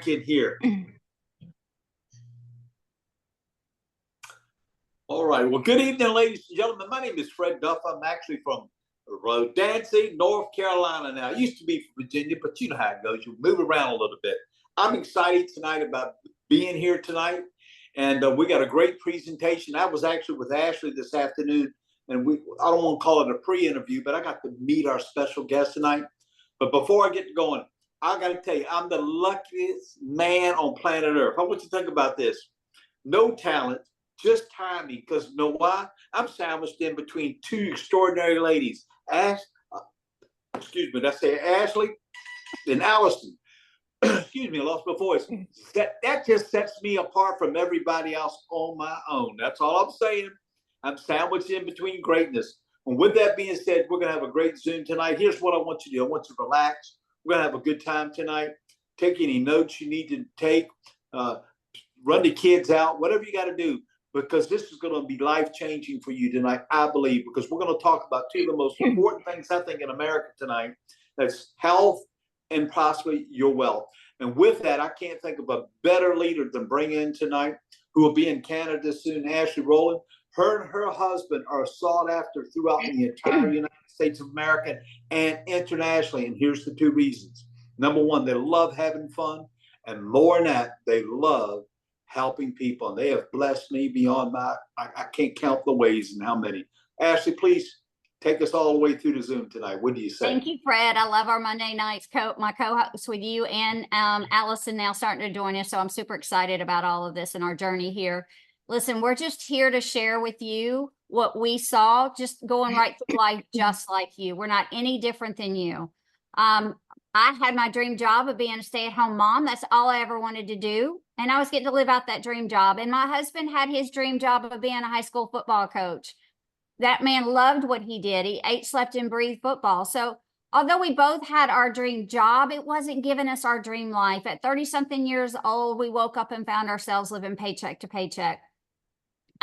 in here. All right. Well, good evening, ladies and gentlemen. My name is Fred Duff. I'm actually from Rowland, North Carolina now. I used to be from Virginia, but you know how it goes. You move around a little bit. I'm excited tonight about being here tonight. And we got a great presentation. I was actually with Ashley this afternoon, and I don't want to call it a pre-interview, but I got to meet our special guest tonight. But before I get going, I got to tell you, I'm the luckiest man on planet Earth. I want you to think about this. No talent, just timing, because you know why? I'm sandwiched in between two extraordinary ladies. Excuse me, did I say Ashley and Allison? Excuse me, I lost my voice. That just sets me apart from everybody else on my own. That's all I'm saying. I'm sandwiched in between greatness. And with that being said, we're going to have a great Zoom tonight. Here's what I want you to do. I want you to relax. We're going to have a good time tonight. Take any notes you need to take. Run the kids out, whatever you got to do, because this is going to be life-changing for you tonight, I believe, because we're going to talk about two of the most important things, I think, in America tonight. That's health and possibly your wealth. And with that, I can't think of a better leader than bring in tonight, who will be in Canada soon, Ashley Rowland. Her and her husband are sought after throughout the entire United States of America and internationally. And here's the two reasons. Number one, they love having fun. And more than that, they love helping people. And they have blessed me beyond I can't count the ways and how many. Ashley, please take us all the way through the Zoom tonight. What do you say? Thank you, Fred. I love our Monday nights. My co-host with you and Allison now starting to join us. So I'm super excited about all of this and our journey here. Listen, we're just here to share with you what we saw, just going right through life, just like you. We're not any different than you. I had my dream job of being a stay-at-home mom. That's all I ever wanted to do. And I was getting to live out that dream job. And my husband had his dream job of being a high school football coach. That man loved what he did. He ate, slept, and breathed football. So although we both had our dream job, it wasn't giving us our dream life. At 30-something years old, we woke up and found ourselves living paycheck to paycheck.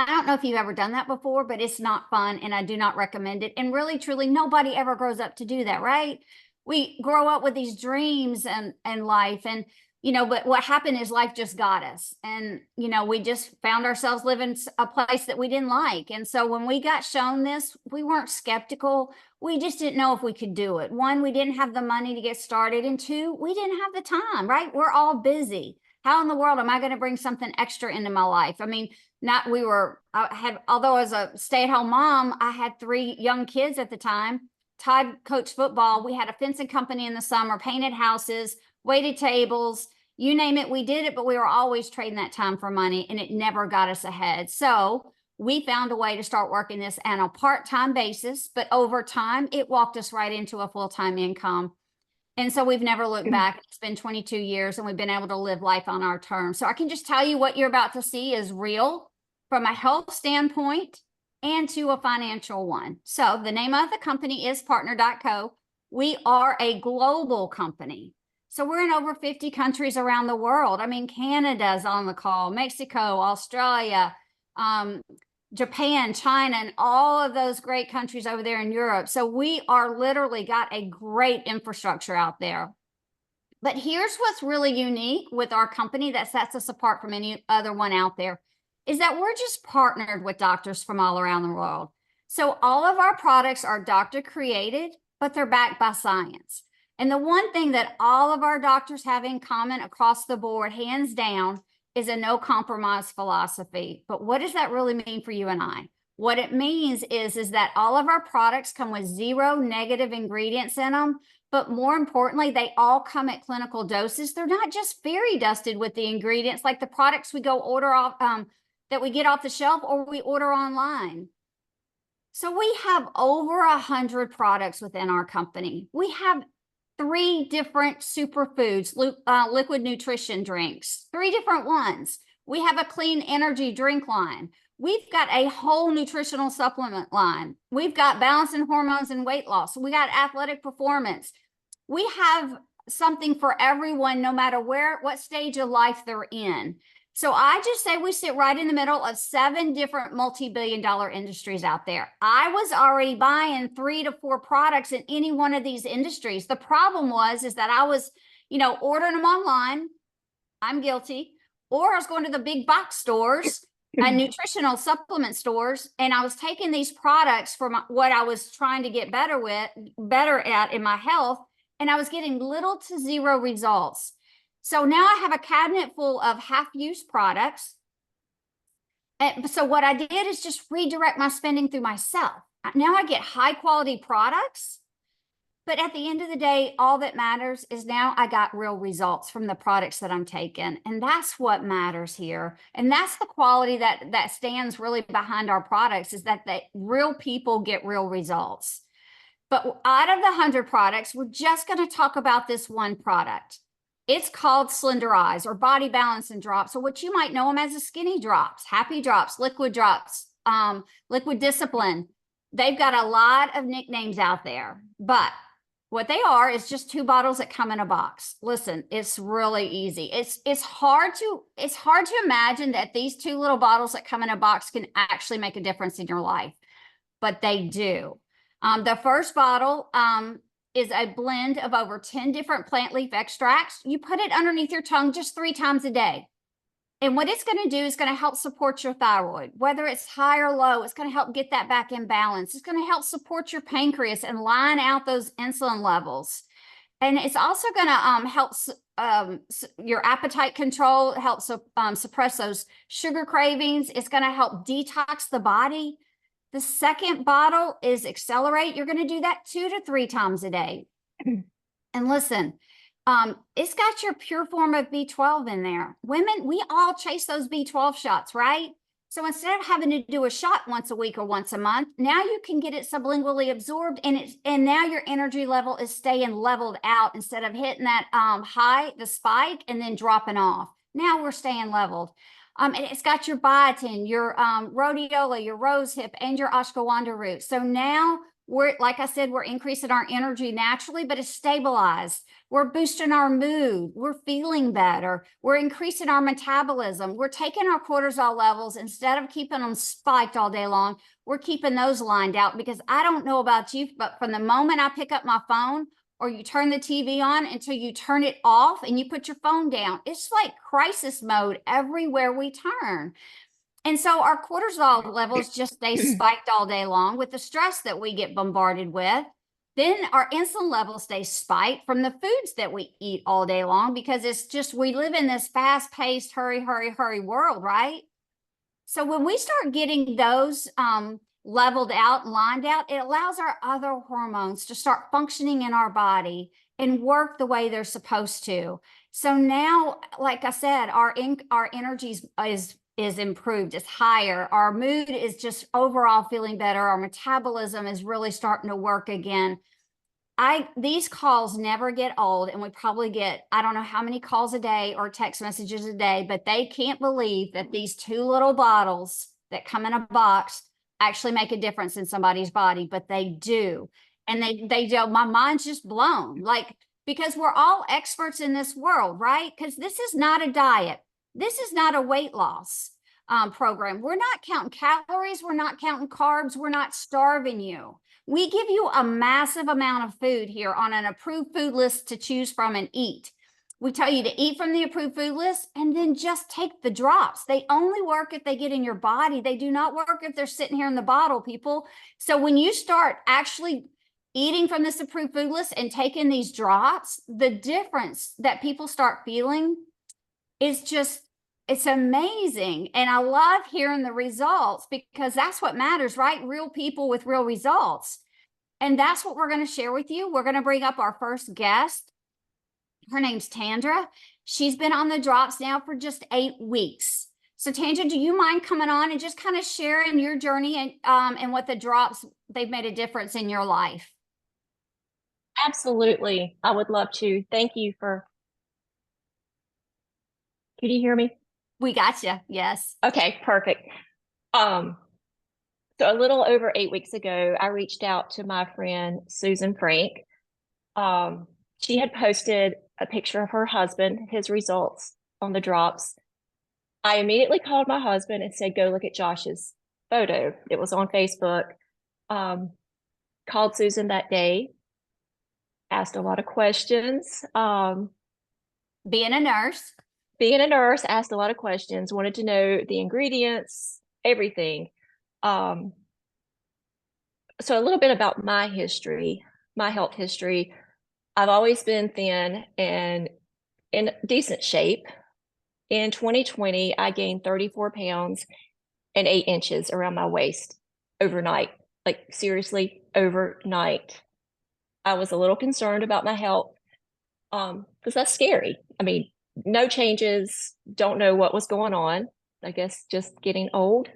I don't know if you've ever done that before, but it's not fun, and I do not recommend it. And really, truly, nobody ever grows up to do that, right? We grow up with these dreams and life, and but what happened is life just got us, and we just found ourselves living a place that we didn't like. And so when we got shown this, we weren't skeptical. We just didn't know if we could do it. One, we didn't have the money to get started, and two, we didn't have the time. Right? We're all busy. How in the world am I going to bring something extra into my life? I mean, although as a stay-at-home mom, I had 3 young kids at the time. Todd coached football. We had a fencing company in the summer, painted houses, waited tables, you name it, we did it, but we were always trading that time for money, and it never got us ahead. So we found a way to start working this on a part-time basis, but over time, it walked us right into a full-time income. And so we've never looked back. It's been 22 years, and we've been able to live life on our terms. So I can just tell you what you're about to see is real from a health standpoint and to a financial one. So the name of the company is Partner.co. We are a global company. So we're in over 50 countries around the world. I mean, Canada's on the call, Mexico, Australia, Japan, China, and all of those great countries over there in Europe. So we are literally got a great infrastructure out there. But here's what's really unique with our company that sets us apart from any other one out there is that we're just partnered with doctors from all around the world. So all of our products are doctor created, but they're backed by science. And the one thing that all of our doctors have in common across the board, hands down, is a no compromise philosophy. But what does that really mean for you and I? What it means is that all of our products come with 0 negative ingredients in them. But more importantly, they all come at clinical doses. They're not just fairy dusted with the ingredients like the products we go order off that we get off the shelf or we order online. So we have over 100 products within our company. We have 3 different superfoods, liquid nutrition drinks, 3 different ones. We have a clean energy drink line. We've got a whole nutritional supplement line. We've got balancing hormones and weight loss. We got athletic performance. We have something for everyone, no matter what stage of life they're in. So I just say we sit right in the middle of 7 different multi-billion-dollar industries out there. I was already buying 3 to 4 products in any one of these industries. The problem is that I was, ordering them online. I'm guilty. Or I was going to the big box stores and nutritional supplement stores, and I was taking these products for what I was trying to get better at in my health, and I was getting little to zero results. So now I have a cabinet full of half-use products. And so what I did is just redirect my spending through myself. Now I get high quality products, but at the end of the day, all that matters is now I got real results from the products that I'm taking. And that's what matters here. And that's the quality that stands really behind our products, is that real people get real results. But out of the 100 products, we're just going to talk about this one product. It's called Slender Eyes, or Body Balance and Drops, or what you might know them as the Skinny Drops, Happy Drops, Liquid Drops, Liquid Discipline. They've got a lot of nicknames out there, but what they are is just 2 bottles that come in a box. Listen, it's really easy. It's hard to imagine that these 2 little bottles that come in a box can actually make a difference in your life, but they do. The first bottle is a blend of over 10 different plant leaf extracts. You put it underneath your tongue just 3 times a day. And what it's going to do is going to help support your thyroid, whether it's high or low. It's going to help get that back in balance. It's going to help support your pancreas and line out those insulin levels. And it's also going to help your appetite control, help suppress those sugar cravings. It's going to help detox the body. The second bottle is Accelerate. You're going to do that 2 to 3 times a day. And listen, it's got your pure form of B12 in there. Women, we all chase those B12 shots, right? So instead of having to do a shot once a week or once a month, now you can get it sublingually absorbed, and now your energy level is staying leveled out instead of hitting that high, the spike, and then dropping off. Now we're staying leveled. And it's got your biotin, your rhodiola, your rosehip, and your ashwagandha root. So now we're, like I said, we're increasing our energy naturally, but it's stabilized. We're boosting our mood. We're feeling better. We're increasing our metabolism. We're taking our cortisol levels, instead of keeping them spiked all day long, we're keeping those lined out, because I don't know about you, but from the moment I pick up my phone, or you turn the TV on, until you turn it off and you put your phone down, it's like crisis mode everywhere we turn. And so our cortisol levels just stay spiked all day long with the stress that we get bombarded with. Then our insulin levels stay spiked from the foods that we eat all day long, because it's just, we live in this fast-paced, hurry, hurry, hurry world, right? So when we start getting those leveled out and lined out, it allows our other hormones to start functioning in our body and work the way they're supposed to. So now, like I said, our energy is improved, it's higher. Our mood is just overall feeling better. Our metabolism is really starting to work again. These calls never get old, and we probably get, I don't know how many calls a day or text messages a day, but they can't believe that these 2 little bottles that come in a box actually make a difference in somebody's body, but they do. And they do. My mind's just blown, like, because we're all experts in this world, right? Because this is not a diet. This is not a weight loss program. We're not counting calories. We're not counting carbs. We're not starving you. We give you a massive amount of food here on an approved food list to choose from and eat. We tell you to eat from the approved food list, and then just take the drops. They only work if they get in your body. They do not work if they're sitting here in the bottle, people. So when you start actually eating from this approved food list and taking these drops, the difference that people start feeling is just, it's amazing. And I love hearing the results, because that's what matters, right? Real people with real results. And that's what we're going to share with you. We're going to bring up our first guest. Her name's Tandra. She's been on the drops now for just 8 weeks. So Tandra, do you mind coming on and just kind of sharing your journey and what the drops, they've made a difference in your life? Absolutely. I would love to. Thank you for, can you hear me? We got you. Yes. Okay, perfect. So a little over 8 weeks ago, I reached out to my friend, Susan Frank. She had posted a picture of her husband, his results on the drops. I immediately called my husband and said, go look at Josh's photo. It was on Facebook. Called Susan that day, asked a lot of questions. Being a nurse. being a nurse, asked a lot of questions, wanted to know the ingredients, everything. So a little bit about my history, my health history. I've always been thin and in decent shape. In 2020, I gained 34 pounds and 8 inches around my waist overnight. Like seriously, overnight. I was a little concerned about my health because that's scary. I mean, no changes, don't know what was going on. I guess just getting old.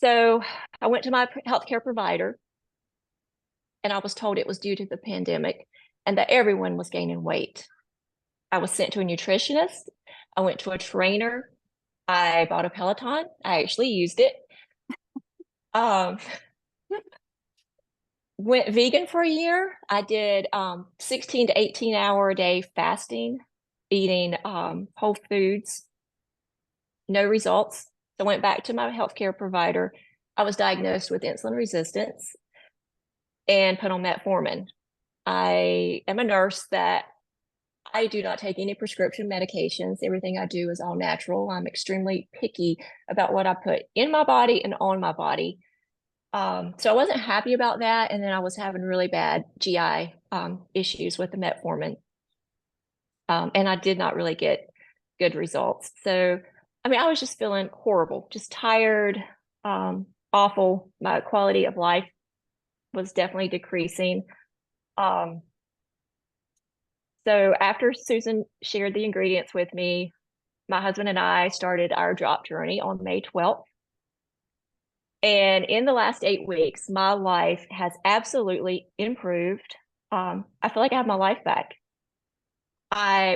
So I went to my healthcare provider and I was told it was due to the pandemic and that everyone was gaining weight. I was sent to a nutritionist. I went to a trainer. I bought a Peloton. I actually used it. Went vegan for a year. I did 16 to 18 hour a day fasting, eating whole foods. No results. So I went back to my healthcare provider. I was diagnosed with insulin resistance and put on metformin. I am a nurse that I do not take any prescription medications. Everything I do is all natural. I'm extremely picky about what I put in my body and on my body. So I wasn't happy about that. And then I was having really bad GI issues with the metformin. And I did not really get good results. So, I mean, I was just feeling horrible, just tired, awful. My quality of life was definitely decreasing. So after Susan shared the ingredients with me, my husband and I started our drop journey on May 12th. And in the last 8 weeks, my life has absolutely improved. I feel like I have my life back.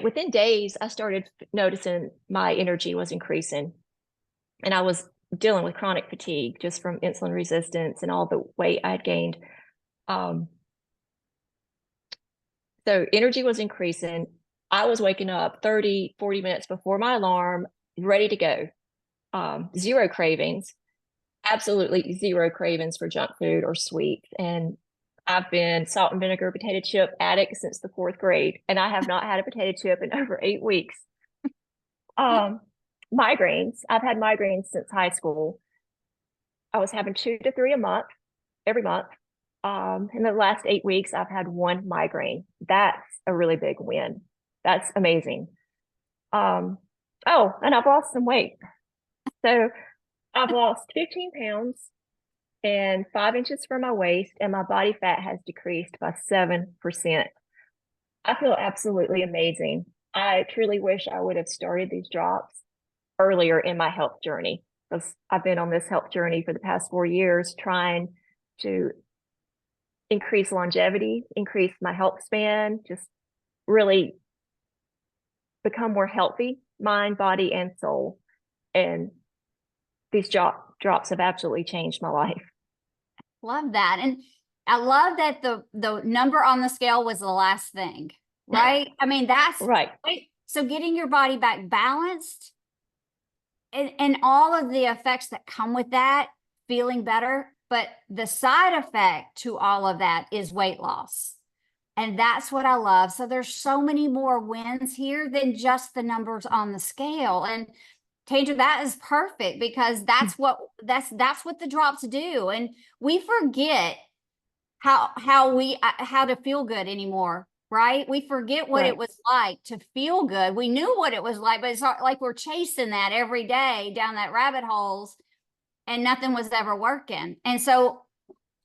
Within days, I started noticing my energy was increasing. And I was dealing with chronic fatigue just from insulin resistance and all the weight I had gained. So energy was increasing. I was waking up 30, 40 minutes before my alarm, ready to go. Zero cravings, absolutely zero cravings for junk food or sweets. And I've been salt and vinegar potato chip addict since the 4th grade, and I have not had a potato chip in over 8 weeks. Migraines. I've had migraines since high school. I was having 2 to 3 a month, every month. In the last 8 weeks, I've had 1 migraine. That's a really big win. That's amazing. Oh, and I've lost some weight. So I've lost 15 pounds and 5 inches from my waist, and my body fat has decreased by 7%. I feel absolutely amazing. I truly wish I would have started these drops earlier in my health journey, because I've been on this health journey for the past 4 years trying to increase longevity, increase my health span, just really become more healthy, mind, body, and soul. And these drops have absolutely changed my life. Love that. And I love that the number on the scale was the last thing, right? I mean, that's right. So getting your body back balanced and all of the effects that come with that, feeling better, but the side effect to all of that is weight loss. And that's what I love. So there's so many more wins here than just the numbers on the scale. And Tandra, that is perfect, because that's what the drops do. And we forget how to feel good anymore, right? We forget what it was like to feel good. We knew what it was like, but it's like we're chasing that every day down that rabbit holes, and nothing was ever working. And so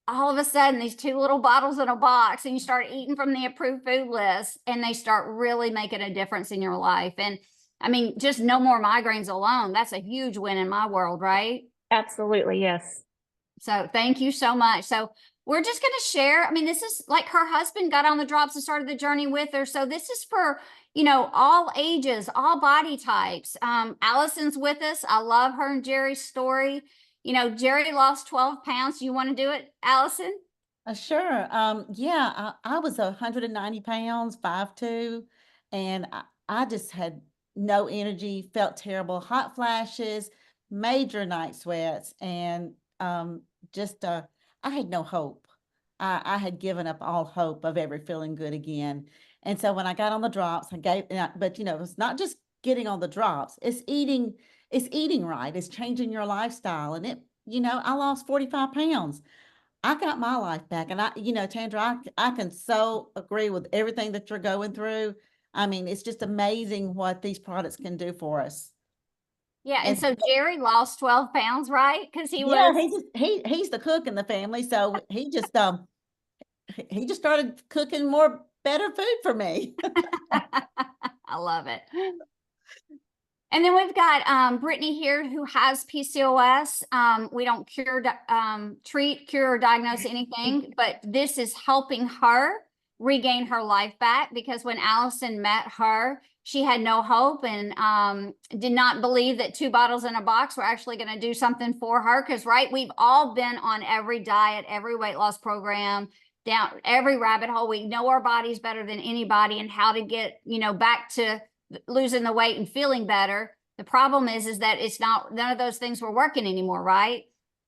all of a sudden, these 2 little bottles in a box, and you start eating from the approved food list, and they start really making a difference in your life. And I mean, just no more migraines alone. That's a huge win in my world, right? Absolutely, yes. So thank you so much. So we're just going to share. I mean, this is like her husband got on the drops and started the journey with her. So this is for, all ages, all body types. Allison's with us. I love her and Jerry's story. Jerry lost 12 pounds. You want to do it, Allison? Sure. Yeah, I was 190 pounds, 5'2", and I just had no energy, felt terrible, hot flashes, major night sweats, and I had no hope. I had given up all hope of ever feeling good again. And so when I got on the drops, but it's not just getting on the drops. It's eating right. It's changing your lifestyle. And I lost 45 pounds. I got my life back. And Tandra, I can so agree with everything that you're going through. I mean, it's just amazing what these products can do for us. Yeah, and And so Jerry lost 12 pounds, right? Because he yeah, was he's the cook in the family. So he just started cooking more better food for me. I love it. And then we've got Brittany here who has PCOS. We don't treat, cure, or diagnose anything, but this is helping her regain her life back, because when Allison met her, she had no hope and did not believe that 2 bottles in a box were actually going to do something for her. Because, right, we've all been on every diet, every weight loss program, down every rabbit hole. We know our bodies better than anybody and how to get, back to losing the weight and feeling better. The problem is that it's not, none of those things were working anymore, right?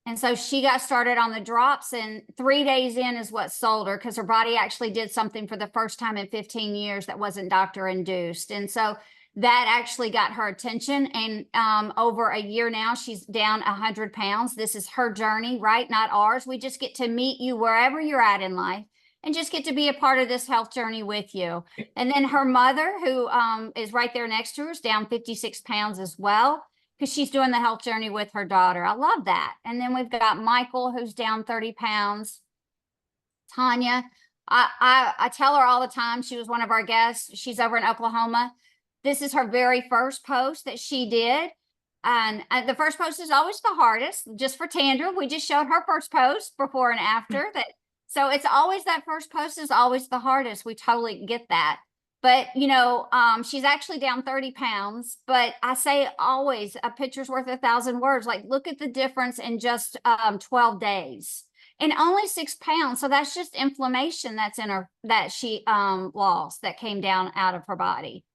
And so she got started on the drops, and 3 days in is what sold her, because her body actually did something for the first time in 15 years that wasn't doctor induced. And so that actually got her attention. And over a year now, she's down 100 pounds. This is her journey, right? Not ours. We just get to meet you wherever you're at in life and just get to be a part of this health journey with you. And then her mother, who is right there next to her, is down 56 pounds as well, because she's doing the health journey with her daughter. I love that. And then we've got Michael, who's down 30 pounds. Tanya, I tell her all the time, she was one of our guests. She's over in Oklahoma. This is her very first post that she did. And the first post is always the hardest, just for Tandra. We just showed her first post before and after that. So it's always that first post is always the hardest. We totally get that. But, she's actually down 30 pounds. But I say always, a picture's worth 1,000 words. Like, look at the difference in just 12 days. And only 6 pounds. So that's just inflammation that's in her, that she lost, that came down out of her body.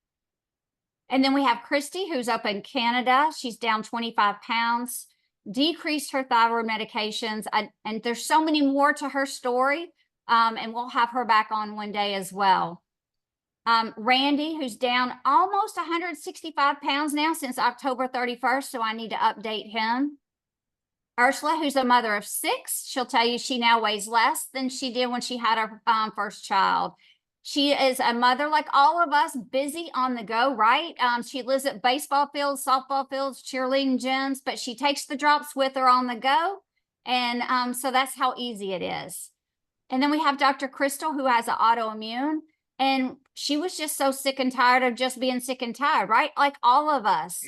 And then we have Christy, who's up in Canada. She's down 25 pounds. Decreased her thyroid medications. And there's so many more to her story. And we'll have her back on one day as well. Randy, who's down almost 165 pounds now since October 31st. So I need to update him. Ursula, who's a mother of 6. She'll tell you she now weighs less than she did when she had her first child. She is a mother like all of us, busy on the go, right? She lives at baseball fields, softball fields, cheerleading gyms, but she takes the drops with her on the go. And so that's how easy it is. And then we have Dr. Crystal, who has an autoimmune. And she was just so sick and tired of just being sick and tired, right? Like all of us.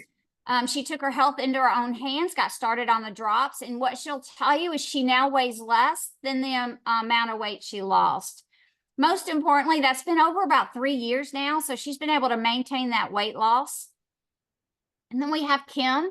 She took her health into her own hands, got started on the drops. And what she'll tell you is she now weighs less than the amount of weight she lost. Most importantly, that's been over about 3 years now. So she's been able to maintain that weight loss. And then we have Kim.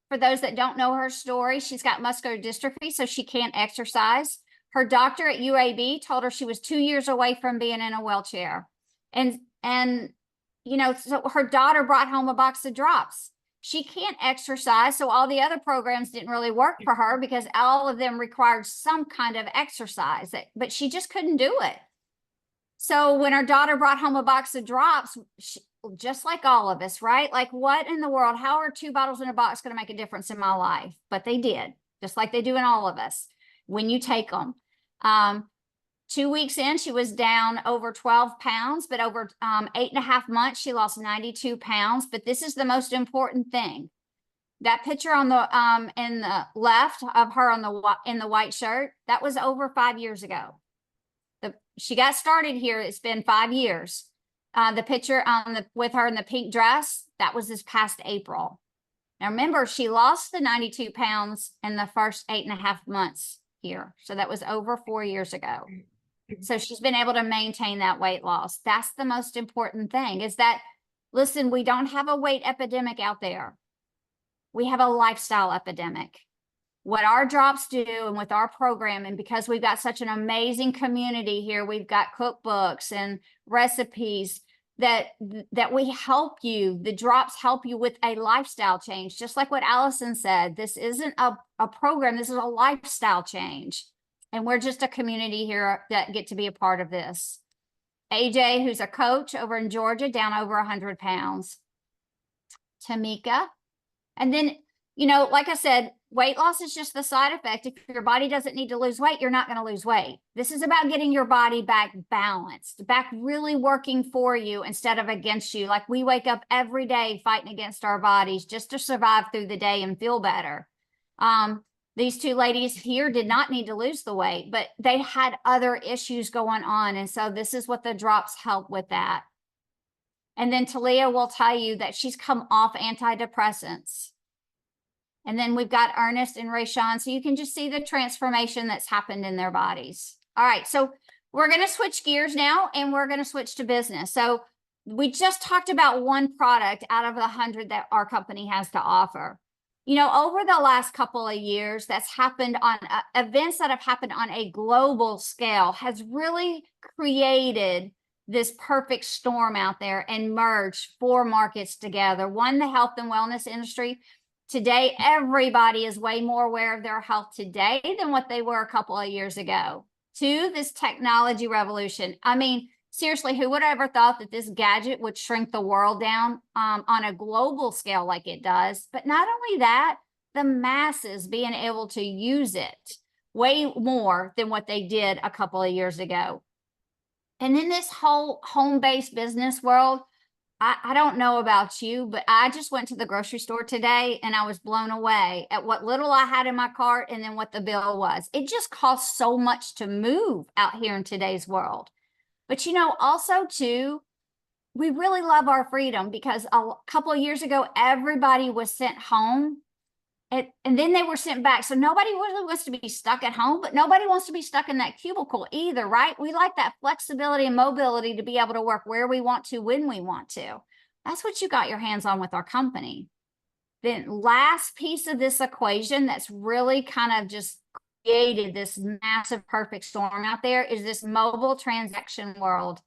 For those that don't know her story, she's got muscular dystrophy, so she can't exercise. Her doctor at UAB told her she was 2 years away from being in a wheelchair. And so her daughter brought home a box of drops. She can't exercise, so all the other programs didn't really work for her because all of them required some kind of exercise, but she just couldn't do it. So when her daughter brought home a box of drops, just like all of us, right? Like, what in the world? How are 2 bottles in a box going to make a difference in my life? But they did, just like they do in all of us when you take them. 2 weeks in, she was down over 12 pounds, but over 8.5 months, she lost 92 pounds. But this is the most important thing. That picture on the in the left of her in the white shirt, that was over 5 years ago. She got started here. It's been 5 years. The picture with her in the pink dress, that was this past April. Now remember, she lost the 92 pounds in the first 8.5 months here. So that was over 4 years ago. So she's been able to maintain that weight loss. That's the most important thing, is that, listen, we don't have a weight epidemic out there. We have a lifestyle epidemic. What our drops do, and with our program, and because we've got such an amazing community here, we've got cookbooks and recipes that we help you. The drops help you with a lifestyle change. Just like what Allison said, this isn't a program, this is a lifestyle change. And we're just a community here that get to be a part of this. AJ, who's a coach over in Georgia, down over 100 pounds. Tamika. And then, you know, like I said, weight loss is just the side effect. If your body doesn't need to lose weight, you're not going to lose weight. This is about getting your body back balanced, back really working for you instead of against you. Like we wake up every day fighting against our bodies just to survive through the day and feel better. These two ladies here did not need to lose the weight, but they had other issues going on. And so this is what the drops help with that. And then Talia will tell you that she's come off antidepressants. And then we've got Ernest and Rayshawn. So you can just see the transformation that's happened in their bodies. All right. So we're going to switch gears now and we're going to switch to business. So we just talked about one product out of the 100 that our company has to offer. You know, over the last couple of years, that's happened on events that have happened on a global scale has really created this perfect storm out there and merged 4 markets together. One, the health and wellness industry. Today, everybody is way more aware of their health today than what they were a couple of years ago. 2, this technology revolution. I mean, seriously, who would have ever thought that this gadget would shrink the world down on a global scale like it does? But not only that, the masses being able to use it way more than what they did a couple of years ago. And in this whole home-based business world, I don't know about you, but I just went to the grocery store today and I was blown away at what little I had in my cart and then what the bill was. It just costs so much to move out here in today's world. But, you know, also too, we really love our freedom because a couple of years ago, everybody was sent home and then they were sent back. So nobody really wants to be stuck at home, but nobody wants to be stuck in that cubicle either, right? We like that flexibility and mobility to be able to work where we want to, when we want to. That's what you got your hands on with our company. Then last piece of this equation that's really kind of just created this massive perfect storm out there is this mobile transaction world.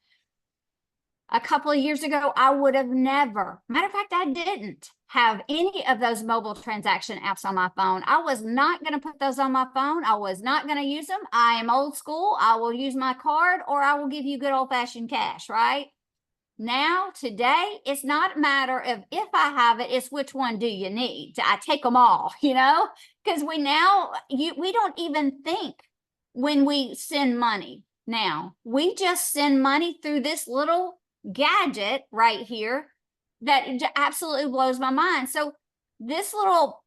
A couple of years ago, I would have never, matter of fact, I didn't have any of those mobile transaction apps on my phone. I was not going to put those on my phone. I was not going to use them. I am old school. I will use my card or I will give you good old fashioned cash, right? Now, today, it's not a matter of if I have it, it's which one do you need? I take them all, you know, because we don't even think when we send money now. We just send money through this little gadget right here that absolutely blows my mind. So this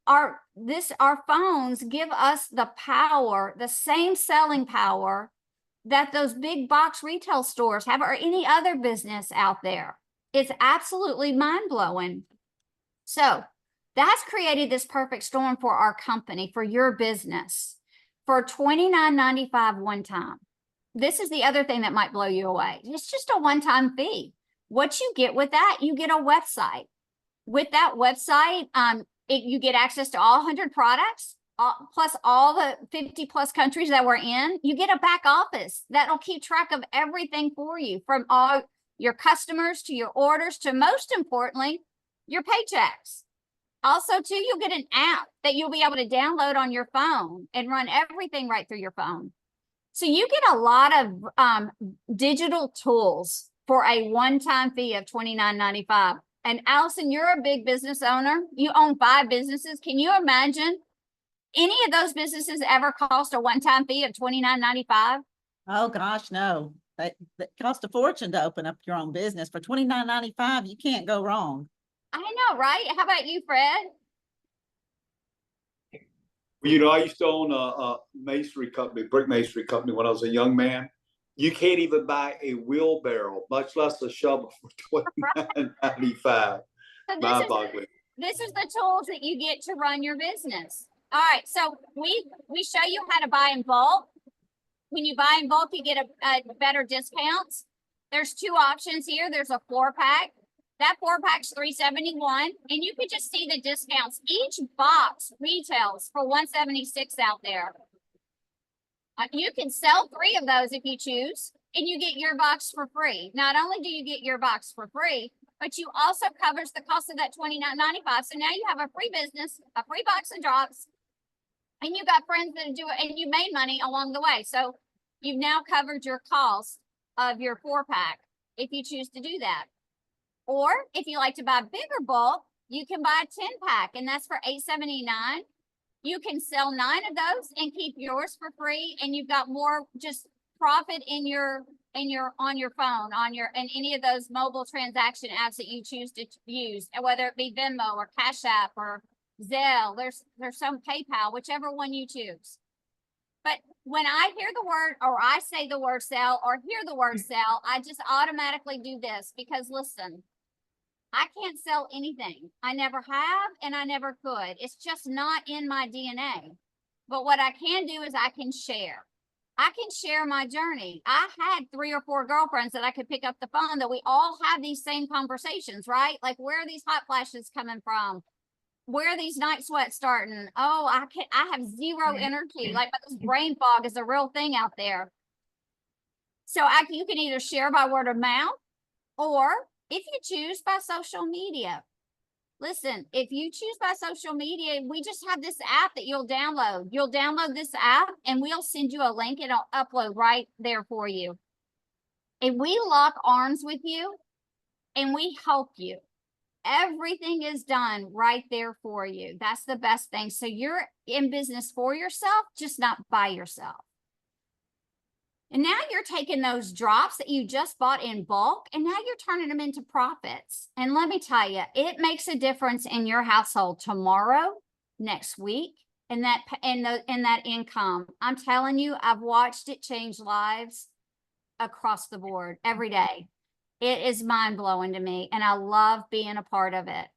our phones give us the power, the same selling power that those big box retail stores have or any other business out there. It's absolutely mind-blowing. So that's created this perfect storm for our company, for your business, for $29.95 one time. This is the other thing that might blow you away. It's just a one-time fee. What you get with that, you get a website. With that website, you get access to all 100 products, plus all the 50 plus countries that we're in. You get a back office that'll keep track of everything for you, from all your customers to your orders to, most importantly, your paychecks. Also, too, you'll get an app that you'll be able to download on your phone and run everything right through your phone. So you get a lot of digital tools for a one-time fee of $29.95. And Allison, you're a big business owner. You own 5 businesses. Can you imagine any of those businesses ever cost a one-time fee of $29.95? Oh gosh, no. That cost a fortune to open up your own business. For $29.95, you can't go wrong. I know, right? How about you, Fred? You know, I used to own a masonry company, brick masonry company when I was a young man. You can't even buy a wheelbarrow, much less a shovel, for $29.95. So this is the tools that you get to run your business. All right, so we show you how to buy in bulk. When you buy in bulk, you get a better discounts. There's 2 options here. There's a 4-pack. That 4-pack's $371, and you can just see the discounts. Each box retails for $176 out there. You can sell 3 of those if you choose, and you get your box for free. Not only do you get your box for free, but you also covers the cost of that $29.95. So now you have a free business, a free box of drops, and you got friends that do it, and you made money along the way. So you've now covered your cost of your 4-pack if you choose to do that. Or if you like to buy bigger bulk, You can buy a 10-pack and that's for $8.79. You can sell 9 of those and keep yours for free. And you've got more just profit in your on your phone, and any of those mobile transaction apps that you choose to use, and whether it be Venmo or Cash App or Zelle, there's some PayPal, whichever one you choose. But when I hear the word, or I say the word sell, or hear the word sell, I just automatically do this because listen, I can't sell anything. I never have, and I never could. It's just not in my DNA. But what I can do is I can share. I can share my journey. I had 3 or 4 girlfriends that I could pick up the phone that we all have these same conversations, right? Like, where are these hot flashes coming from? Where are these night sweats starting? Oh, I have zero energy. Like, but this brain fog is a real thing out there. So you can either share by word of mouth, or if you choose, by social media. Listen, if you choose by social media, we just have this app that you'll download. You'll download this app and we'll send you a link and it'll upload right there for you. And we lock arms with you and we help you. Everything is done right there for you. That's the best thing. So you're in business for yourself, just not by yourself. And now you're taking those drops that you just bought in bulk and now you're turning them into profits. And let me tell you, it makes a difference in your household tomorrow, next week, and that income. I'm telling you, I've watched it change lives across the board every day. It is mind blowing to me and I love being a part of it.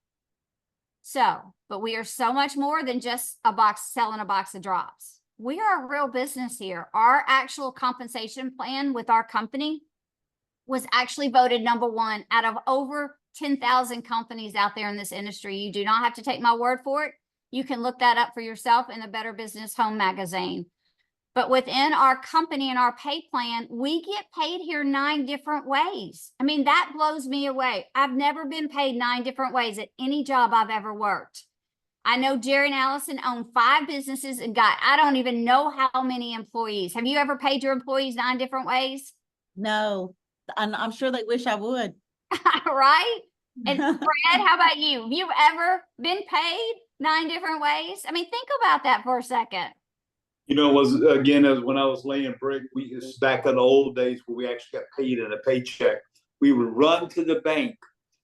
So, but we are so much more than just selling a box of drops. We are a real business here. Our actual compensation plan with our company was actually voted #1 out of over 10,000 companies out there in this industry. You do not have to take my word for it. You can look that up for yourself in the Better Business Home magazine. But within our company and our pay plan, we get paid here 9 different ways. I mean, that blows me away. I've never been paid 9 different ways at any job I've ever worked. I know Jerry and Allison own 5 businesses and got, I don't even know how many employees. Have you ever paid your employees 9 different ways? No, and I'm sure they wish I would. Right? And Brad, how about you? Have you ever been paid 9 different ways? I mean, think about that for a second. You know, as when I was laying brick, it's back in the old days where we actually got paid in a paycheck. We would run to the bank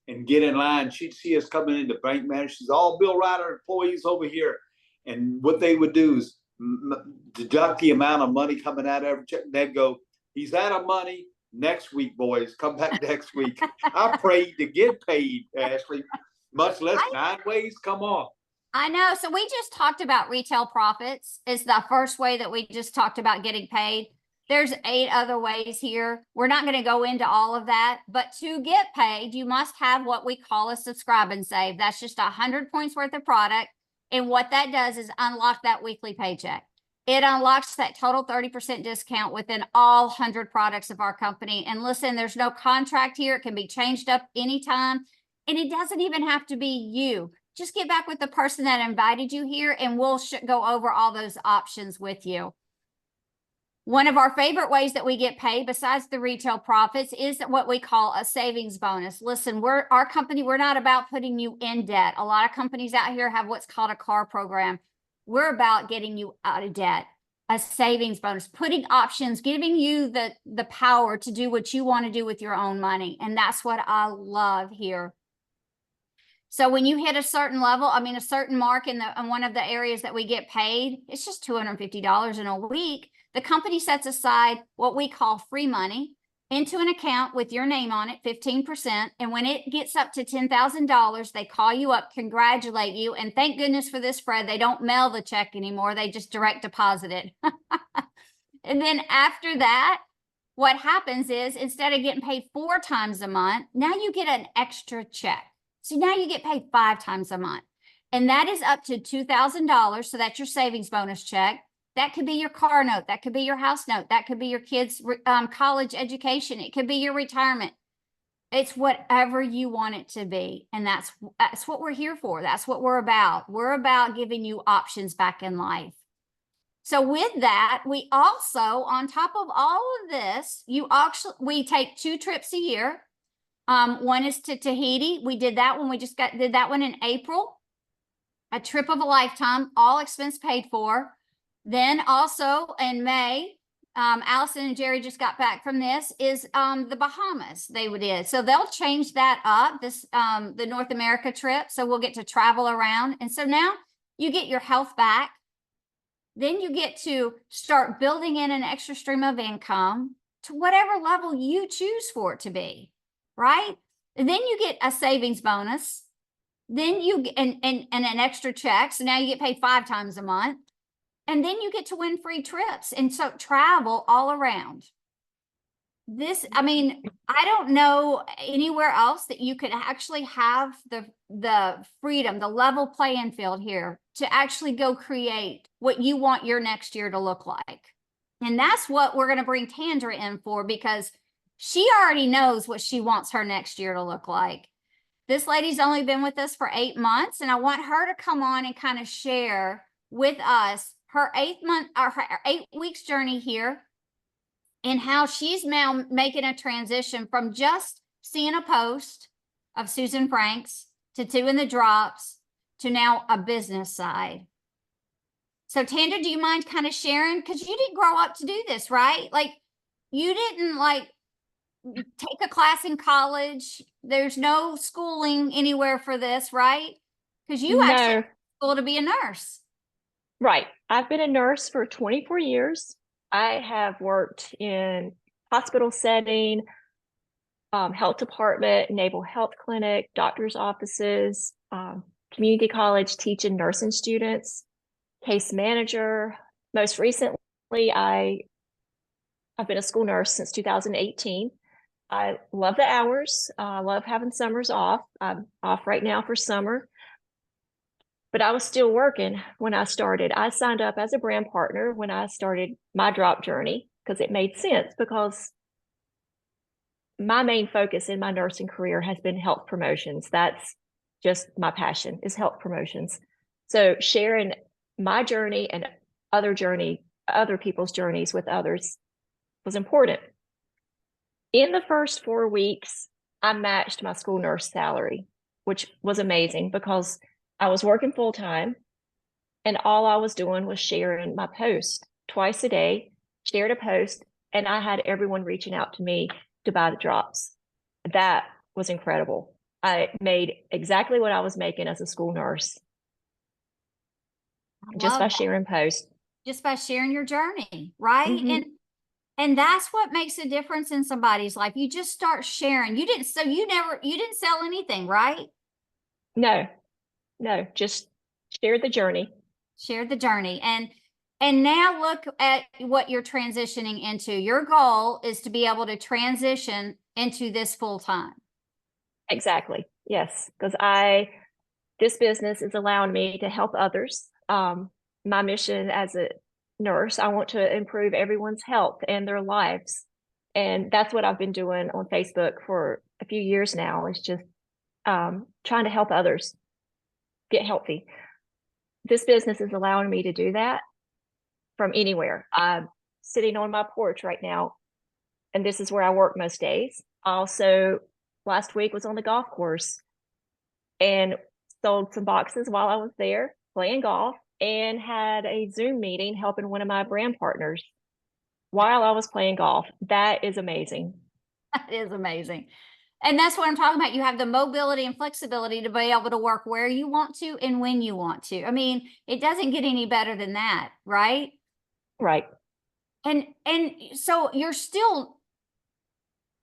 and get in line. She'd see us coming in, the bank manager says, all Bill Ryder employees over here. And what they would do is deduct the amount of money coming out of every check. They'd go, he's out of money. Next week, boys, come back next week. I prayed to get paid, Ashley, much less 9 ways. Come on. I know. So we just talked about retail profits is the first way that we just talked about getting paid. There's 8 other ways here. We're not going to go into all of that, but to get paid, you must have what we call a subscribe and save. That's just 100 points worth of product. And what that does is unlock that weekly paycheck. It unlocks that total 30% discount within all 100 products of our company. And listen, there's no contract here. It can be changed up anytime. And it doesn't even have to be you. Just get back with the person that invited you here and we'll go over all those options with you. One of our favorite ways that we get paid besides the retail profits is what we call a savings bonus. Listen, our company, we're not about putting you in debt. A lot of companies out here have what's called a CAR program. We're about getting you out of debt, a savings bonus, putting options, giving you the power to do what you want to do with your own money. And that's what I love here. So when you hit a certain level, I mean, a certain mark in one of the areas that we get paid, it's just $250 in a week. The company sets aside what we call free money into an account with your name on it, 15%. And when it gets up to $10,000, they call you up, congratulate you. And thank goodness for this, Fred, they don't mail the check anymore. They just direct deposit it. And then after that, what happens is instead of getting paid 4 times a month, now you get an extra check. So now you get paid 5 times a month. And that is up to $2,000. So that's your savings bonus check. That could be your car note. That could be your house note. That could be your kids' college education. It could be your retirement. It's whatever you want it to be. And that's what we're here for. That's what we're about. We're about giving you options back in life. So with that, we also, on top of all of this, we take 2 trips a year. One is to Tahiti. We did that one. We just did that one in April. A trip of a lifetime, all expense paid for. Then also in May, Allison and Jerry just got back from this, is the Bahamas they did. So they'll change that up, this the North America trip. So we'll get to travel around. And so now you get your health back. Then you get to start building in an extra stream of income to whatever level you choose for it to be, right? And then you get a savings bonus. Then you get and an extra check. So now you get paid 5 times a month. And then you get to win free trips. And so travel all around. This, I mean, I don't know anywhere else that you could actually have the freedom, the level playing field here to actually go create what you want your next year to look like. And that's what we're going to bring Tandra in for, because she already knows what she wants her next year to look like. This lady's only been with us for 8 months, and I want her to come on and kind of share with us her 8 weeks journey here, and how she's now making a transition from just seeing a post of Susan Franks to doing the drops to now a business side. So Tandra, do you mind kind of sharing? Because you didn't grow up to do this, right? Like, you didn't like take a class in college. There's no schooling anywhere for this, right? Because you actually went to school to be a nurse. Right. I've been a nurse for 24 years. I have worked in hospital setting, health department, naval health clinic, doctor's offices, community college teaching nursing students, case manager. Most recently, I've been a school nurse since 2018. I love the hours. I love having summers off. I'm off right now for summer. But I was still working when I started. I signed up as a brand partner when I started my drop journey because it made sense, because my main focus in my nursing career has been health promotions. That's just my passion, is health promotions. So sharing my journey and other people's journeys with others was important. In the first 4 weeks, I matched my school nurse salary, which was amazing because I was working full time, and all I was doing was sharing my post twice a day, shared a post, and I had everyone reaching out to me to buy the drops. That was incredible. I made exactly what I was making as a school nurse just by sharing posts. Just by sharing your journey, right? Mm-hmm. And that's what makes a difference in somebody's life. You just start sharing. You didn't sell anything, right? No, just share the journey. Share the journey. And now look at what you're transitioning into. Your goal is to be able to transition into this full time. Exactly. Yes. Because this business is allowing me to help others. My mission as a nurse, I want to improve everyone's health and their lives. And that's what I've been doing on Facebook for a few years now, is just trying to help others get healthy. This business is allowing me to do that from anywhere. I'm sitting on my porch right now, and this is where I work most days. Also, last week was on the golf course and sold some boxes while I was there playing golf, and had a Zoom meeting helping one of my brand partners while I was playing golf. That is amazing. That is amazing. And that's what I'm talking about. You have the mobility and flexibility to be able to work where you want to and when you want to. I mean, it doesn't get any better than that, right? Right. And so you're still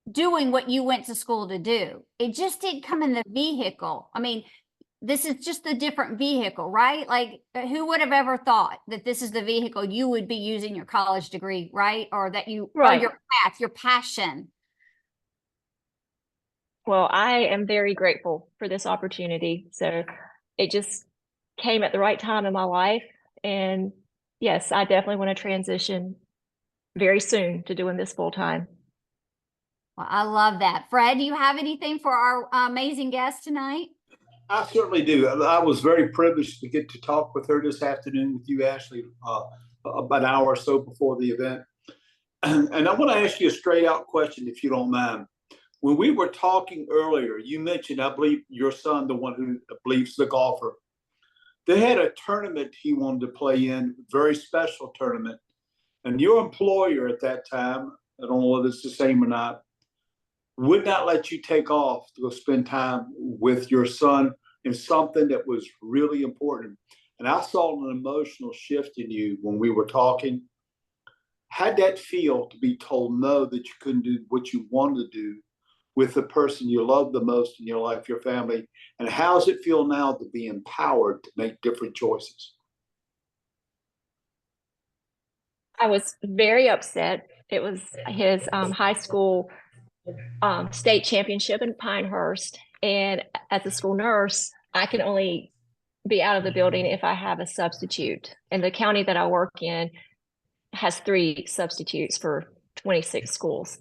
doing what you went to school to do. It just didn't come in the vehicle. I mean, this is just a different vehicle, right? Like, who would have ever thought that this is the vehicle you would be using your college degree, right? Or that you, or your path, your passion. Well, I am very grateful for this opportunity. So it just came at the right time in my life. And yes, I definitely want to transition very soon to doing this full time. Well, I love that. Fred, do you have anything for our amazing guest tonight? I certainly do. I was very privileged to get to talk with her this afternoon with you, Ashley, about an hour or so before the event. And I want to ask you a straight out question, if you don't mind. When we were talking earlier, you mentioned, I believe, your son, the one who believes the golfer. They had a tournament he wanted to play in, very special tournament. And your employer at that time, I don't know whether it's the same or not, would not let you take off to go spend time with your son in something that was really important. And I saw an emotional shift in you when we were talking. How'd that feel to be told no, that you couldn't do what you wanted to do with the person you love the most in your life, your family? And how does it feel now to be empowered to make different choices? I was very upset. It was his high school state championship in Pinehurst. And as a school nurse, I can only be out of the building if I have a substitute. And the county that I work in has 3 substitutes for 26 schools.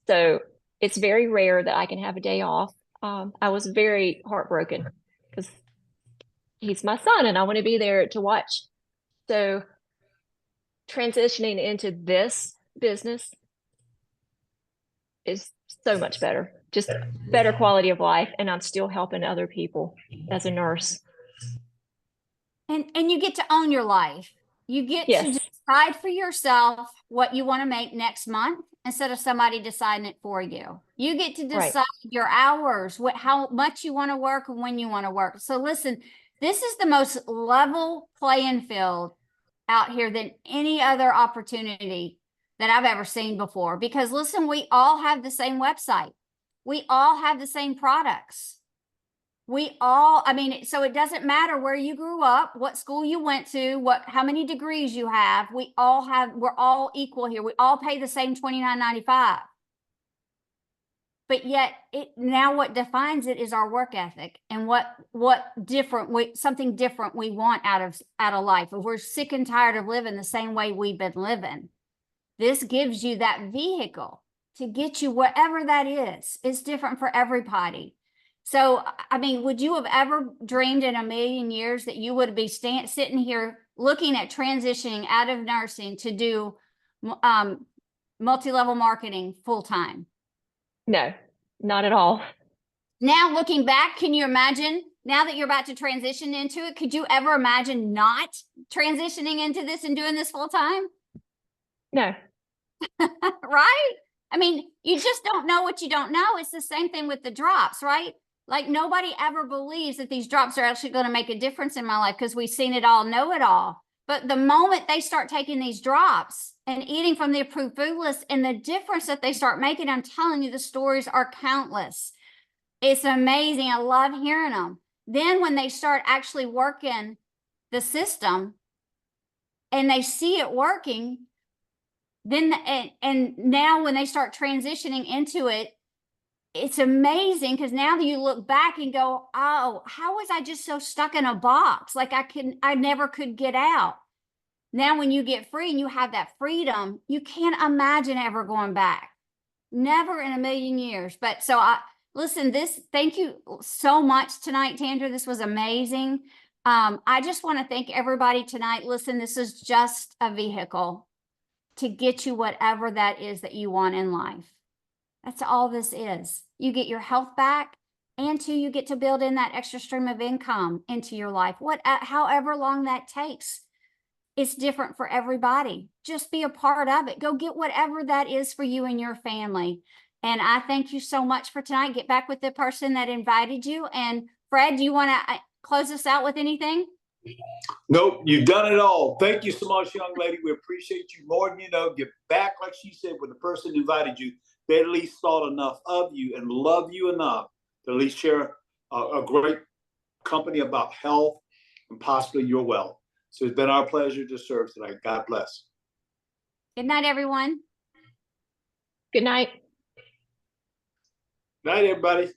So it's very rare that I can have a day off. I was very heartbroken because he's my son and I want to be there to watch. So transitioning into this business is so much better, just better quality of life. And I'm still helping other people as a nurse. And you get to own your life. You get to Yes. decide for yourself what you want to make next month instead of somebody deciding it for you. You get to Right. decide your hours, how much you want to work and when you want to work. So listen, this is the most level playing field out here than any other opportunity that I've ever seen before. Because listen, we all have the same website. We all have the same products. So it doesn't matter where you grew up, what school you went to, how many degrees you have. We're all equal here. We all pay the same $29.95. But yet now what defines it is our work ethic and something different we want out of life. If we're sick and tired of living the same way we've been living, this gives you that vehicle to get you whatever that is. It's different for everybody. So, I mean, would you have ever dreamed in a million years that you would be sitting here looking at transitioning out of nursing to do multi-level marketing full time? No, not at all. Now, looking back, can you imagine, now that you're about to transition into it, could you ever imagine not transitioning into this and doing this full time? No. Right? I mean, you just don't know what you don't know. It's the same thing with the drops, right? Like nobody ever believes that these drops are actually going to make a difference in my life because we've seen it all, know it all. But the moment they start taking these drops and eating from the approved food list and the difference that they start making, I'm telling you, the stories are countless. It's amazing. I love hearing them. Then when they start actually working the system and they see it working, then and now when they start transitioning into it, it's amazing because now that you look back and go, oh, how was I just so stuck in a box? Like I never could get out. Now, when you get free and you have that freedom, you can't imagine ever going back. Never in a million years. But so listen, thank you so much tonight, Tandra. This was amazing. I just want to thank everybody tonight. Listen, this is just a vehicle to get you whatever that is that you want in life. That's all this is. You get your health back, and 2, you get to build in that extra stream of income into your life. However long that takes, it's different for everybody. Just be a part of it. Go get whatever that is for you and your family. And I thank you so much for tonight. Get back with the person that invited you. And Fred, do you want to close us out with anything? Nope, you've done it all. Thank you so much, young lady. We appreciate you more than you know. Get back, like she said, with the person who invited you. They at least thought enough of you and love you enough to at least share a great company about health and possibly your wealth. So it's been our pleasure to serve tonight. God bless. Good night, everyone. Good night. Night, everybody.